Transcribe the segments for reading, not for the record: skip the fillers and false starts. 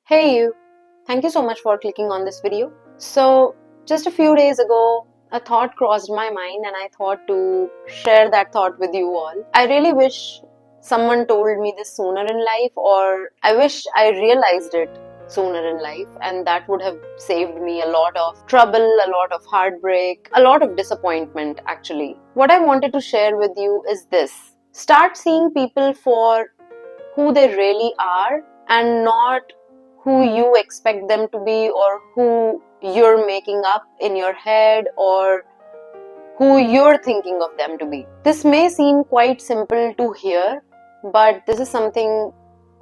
Hey you, thank you so much for clicking on this video. So just a few days ago, a thought crossed my mind and I thought to share that thought with you all. I really wish someone told me this sooner in life, or I wish I realized it sooner in life, and that would have saved me a lot of trouble, a lot of heartbreak, a lot of disappointment actually. What I wanted to share with you is this. Start seeing people for who they really are and not who you expect them to be, or who you're making up in your head, or who you're thinking of them to be. This may seem quite simple to hear, but this is something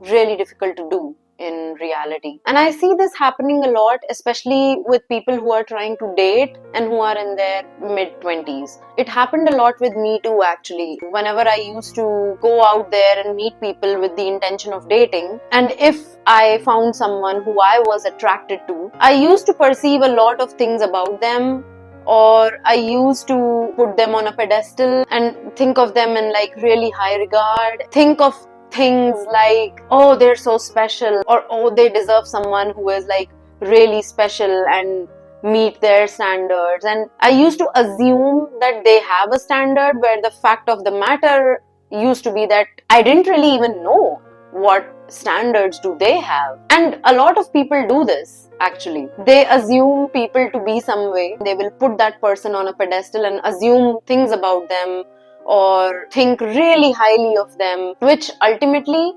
really difficult to do in reality. And I see this happening a lot, especially with people who are trying to date and who are in their mid 20s. It happened a lot with me too, actually. Whenever I used to go out there and meet people with the intention of dating, and if I found someone who I was attracted to, I used to perceive a lot of things about them, or I used to put them on a pedestal and think of them in like really high regard. Think of things like, oh, they're so special, or oh, they deserve someone who is like really special and meet their standards. And I used to assume that they have a standard, where the fact of the matter used to be that I didn't really even know what standards do they have. And a lot of people do this actually. They assume people to be some way. They will put that person on a pedestal and assume things about them, or think really highly of them, which ultimately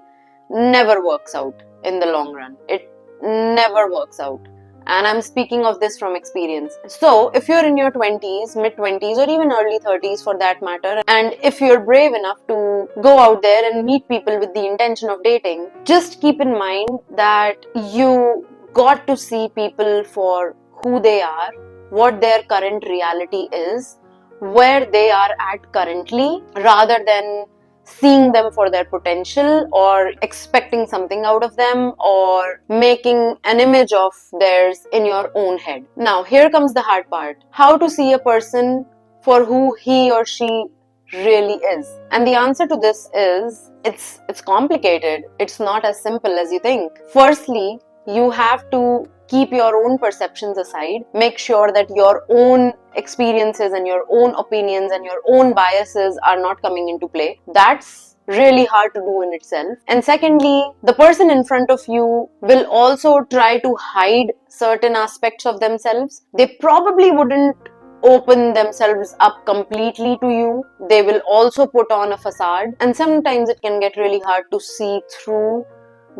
never works out in the long run. It never works out. And I'm speaking of this from experience. So if you're in your 20s, mid 20s, or even early 30s for that matter, and if you're brave enough to go out there and meet people with the intention of dating, just keep in mind that you got to see people for who they are, what their current reality is, where they are at currently, rather than seeing them for their potential, or expecting something out of them, or making an image of theirs in your own head. Now, here comes the hard part. How to see a person for who he or she really is? And the answer to this is, it's complicated. It's not as simple as you think. Firstly, you have to keep your own perceptions aside. Make sure that your own experiences and your own opinions and your own biases are not coming into play. That's really hard to do in itself. And secondly, the person in front of you will also try to hide certain aspects of themselves. They probably wouldn't open themselves up completely to you. They will also put on a facade, and sometimes it can get really hard to see through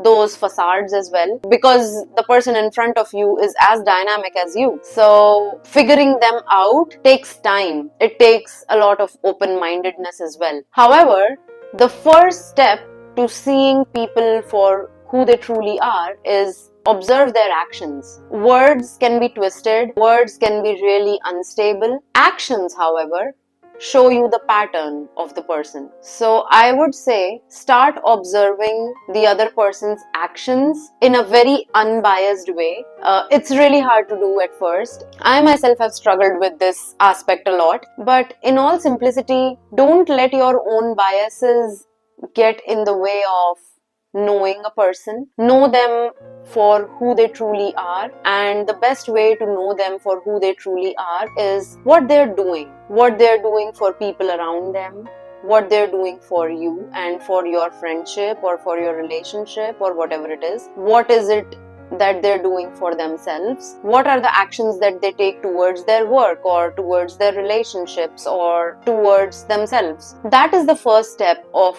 those facades as well, because the person in front of you is as dynamic as you. So figuring them out takes time. It takes a lot of open-mindedness as well. However, the first step to seeing people for who they truly are is observe their actions. Words can be twisted, words can be really unstable. Actions, however, show you the pattern of the person. So I would say start observing the other person's actions in a very unbiased way. It's really hard to do at first. I myself have struggled with this aspect a lot, but in all simplicity, don't let your own biases get in the way of knowing a person. Know them for who they truly are, and the best way to know them for who they truly are is what they're doing for people around them, what they're doing for you and for your friendship or for your relationship or whatever it is. What is it that they're doing for themselves? What are the actions that they take towards their work, or towards their relationships, or towards themselves? That is the first step of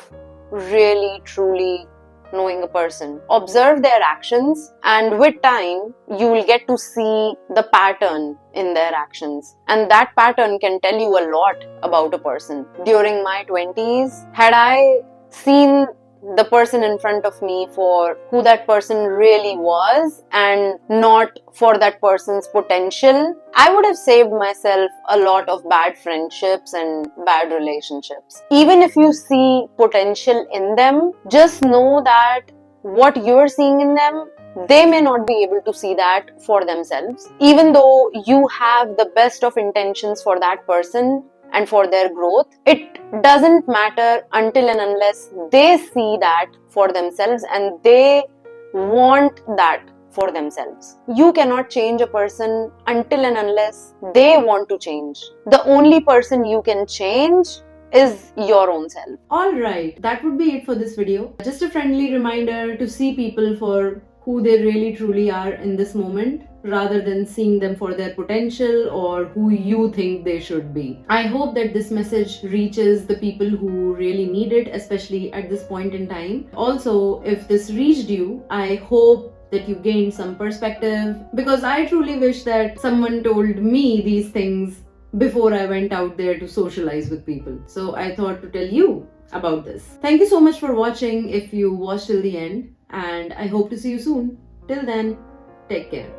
really truly knowing a person. Observe their actions, and with time you will get to see the pattern in their actions, and that pattern can tell you a lot about a person. During my 20s, had I seen the person in front of me for who that person really was and not for that person's potential, I would have saved myself a lot of bad friendships and bad relationships. Even if you see potential in them, just know that what you're seeing in them, they may not be able to see that for themselves. Even though you have the best of intentions for that person and for their growth, it doesn't matter until and unless they see that for themselves and they want that for themselves. You cannot change a person until and unless they want to change. The only person you can change is your own self. Alright, that would be it for this video. Just a friendly reminder to see people for who they really truly are in this moment, rather than seeing them for their potential or who you think they should be. I hope that this message reaches the people who really need it, especially at this point in time. Also, if this reached you, I hope that you gained some perspective, because I truly wish that someone told me these things before I went out there to socialize with people. So I thought to tell you about this. Thank you so much for watching if you watched till the end, and I hope to see you soon. Till then, take care.